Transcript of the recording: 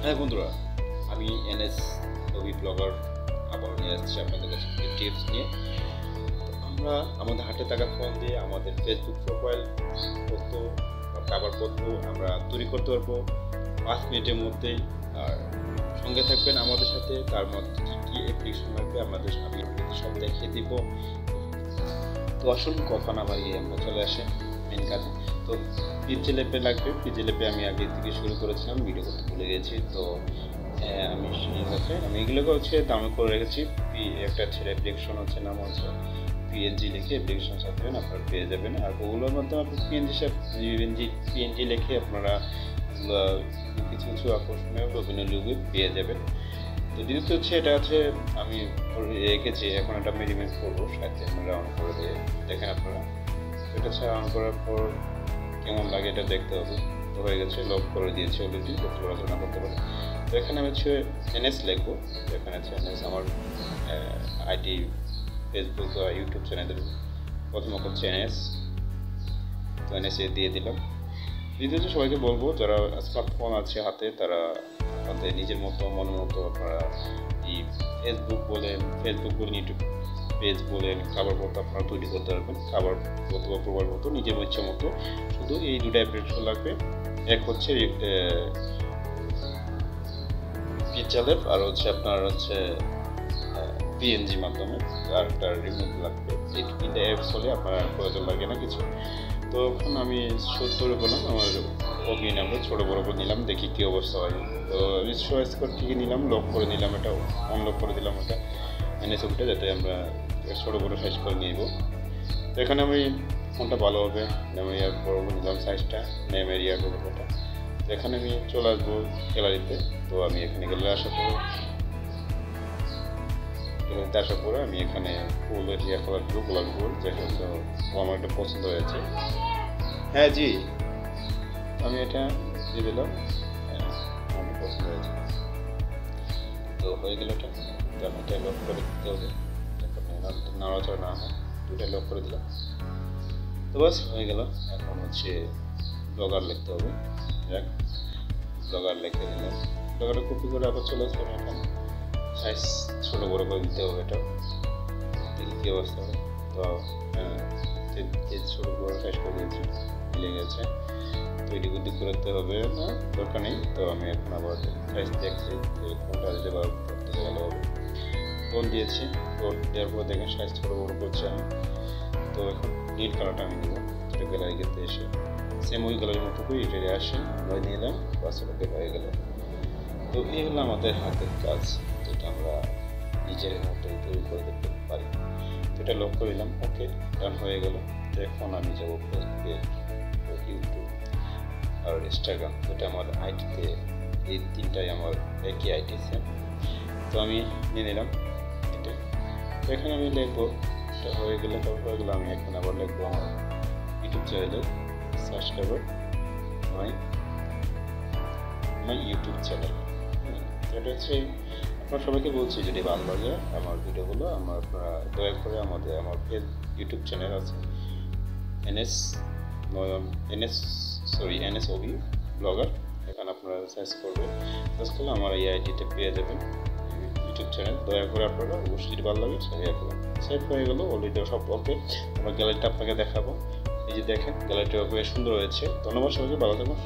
হ্যাঁ বন্ধুরা, আমি এনএস ছবি ব্লগার আবার নিয়ে আসছি আপনাদের কাছে টিপস নিয়ে। আমরা আমাদের হাতে থাকা ফোন দিয়ে আমাদের ফেসবুক প্রোফাইল ফটো বা কভার ফটো আমরা তৈরি করতে পারবো 5 মিনিটের মধ্যেই। আর সঙ্গে থাকবেন আমাদের সাথে, তার মধ্যে কী কী অ্যাপ্লিকেশন লাগবে আমাদের আমি সব দেখিয়ে দিব। তো আসুন কথা না বাড়িয়ে আমরা চলে আসে মেন কাজে। তো পিক্সেল অ্যাপে লাগবে। পিক্সেল অ্যাপে আমি আগে থেকে শুরু করেছিলাম, ভিডিও করতে ভুলে গেছি। তো আমি এগুলোকে ডাউনলোড করে রেখেছি। একটা অ্যাপ্লিকেশন নাম হচ্ছে পিএনজি লিখে অ্যাপ্লিকেশন সাথে আপনারা পেয়ে যাবেন। আর গুগলের মাধ্যমে আপনি পিএনজি লিখে আপনারা কিছু কিছু আকর্ষণীয় বিভিন্ন লিঙ্ক পেয়ে যাবেন। তো দ্বিতীয়ত এটা আমি রেখেছি, এখন এটা আমি রিমেক করবো। সাথে আপনারা অন করে দিয়ে দেখেন আপনারা এটা অন করার পর কেমন লাগে এটা দেখতে হবে। তো হয়ে গেছে, লক করে দিয়েছি অলরেডি, আলোচনা করতে পারি। তো এখানে আমি এনএস লিখবো। এখানে এনএস আমার আইটি ফেসবুক বা ইউটিউব চ্যানেলের প্রথম করছে এনএস। তো এনএস দিয়ে দিলাম। দ্বিতীয়ত সবাইকে বলবো, যারা স্মার্টফোন আছে হাতে তারা আপনাদের নিজের মতো মনের মতো আপনারা এই ফেসবুক বলেন ইউটিউব পেজ বলেন খাবার মতো আপনারা তৈরি করতে পারবেন। খাবার মতো বা প্রোফাইল মতো নিজের ইচ্ছা মতো। শুধু এই দুটো অ্যাপ্লিকেশন লাগবে। এক হচ্ছে পিক্সেল অ্যাপ, আর আপনার পিএনজি মাধ্যমে, আর একটা রিমোট লাগবে। এই তিনটা অ্যাপস হলে আপনার প্রয়োজন লাগে না কিছু। তো এখন আমি তৈরি করলাম আমার অগ্নি নামটা ছোটো বড়ো করে নিলাম, দেখি কী অবস্থা হয়। তো আমি চয়েস করে ঠিকই নিলাম, লক করে নিলাম, এটা অনলক করে দিলাম এটা এনএস ছবিটা, যাতে আমরা ছোটো বড়ো সাইজ করে নিব। তো এখানে আমি ফোনটা ভালো হবে নেমেরিয়ার বড় নিলাম সাইজটা, নেমেরিয়ার বড় ফোনটা। তো এখানে আমি চলে আসবো গ্যালারিতে। তো আমি এখানে গ্যালারি আসার পরে আমি এখানে ফুল এরিয়া কালার দিব, গোলাপি ফুল, যেটা আমার একটা পছন্দ হয়েছে। হ্যাঁ জি, আমি এটা দিয়ে দিলাম, আমার পছন্দ হয়েছে। তো হয়ে গেল এটা। তো আমি এটা লক করে দিতে হবে, নাড়াচড়া না হয়, দুটা লক করে দিলাম। তো বাস হয়ে গেল। এখন ব্লগার লিখতে হবে। ব্লগার লিখে দিলাম, ব্লগারটা কপি করে আবার চলে আসলাম এখানে। সাইজ ছোটো বড়ো করে দিতে হবে, এটা দেখি কী অবস্থা হবে। তো ছোটো বড়ো সাইজ করে দিয়েছি, মিলে গেছে। তো এটি বুদ্ধি করতে হবে না, দরকার নেই। তো আমি এখন আবার সাইজ দেখছি কোনটা দিতে ভালো হবে। ফোন দিয়েছি, ফোন দেওয়ার পর দেখেন সাইজ ছোটো বড়ো করছে আমি। তো এখন নীল কালারটা আমি নেব, যেটা গ্যালারিতে এসে সেম ওই গ্যালারির মতো করে এটা আসে আমরা নিয়ে এলাম, বাস ওকে হয়ে গেল। তো এই হলো আমাদের হাতের কাজ, যেটা আমরা নিজের মতোই তৈরি করে দেখতে পারি। তো এটা লক করে দিলাম, ওকে ডান হয়ে গেল। তো এখন আমি যাবো ফেসবুকে, ইউটিউব আর ইনস্টাগ্রাম, যেটা আমার আইটিতে, এই তিনটাই আমার একই আইটি সেম। তো আমি নিয়ে নিলাম এটা। তো এখানে আমি লিখবো, এটা হয়ে গেলে আমি এখন আবার লিখবো আমার ইউটিউব চ্যানেলে সাবস্ক্রাইবার মাই ইউটিউব চ্যানেল। এটা আপনার সবাইকে বলছি, যদি ভালো লাগে আমার ভিডিওগুলো আপনারা দয়া করে আমার ইউটিউব চ্যানেল আছে এনএস ওবি ব্লগার, এখানে আপনারা সার্চ করলে আমার এই আইডিটা পেয়ে যাবেন ইউটিউব চ্যানেল। দয়া করে আপনারা অবশ্যই যদি ভালো লাগে সেভ হয়ে গেলো অলরেডি সব ওকে। আমার গ্যালারিটা আপনাকে দেখাবো, এই যে দেখেন গ্যালারিটা সুন্দর হয়েছে। ধন্যবাদ সবাইকে, ভালো থাকুন।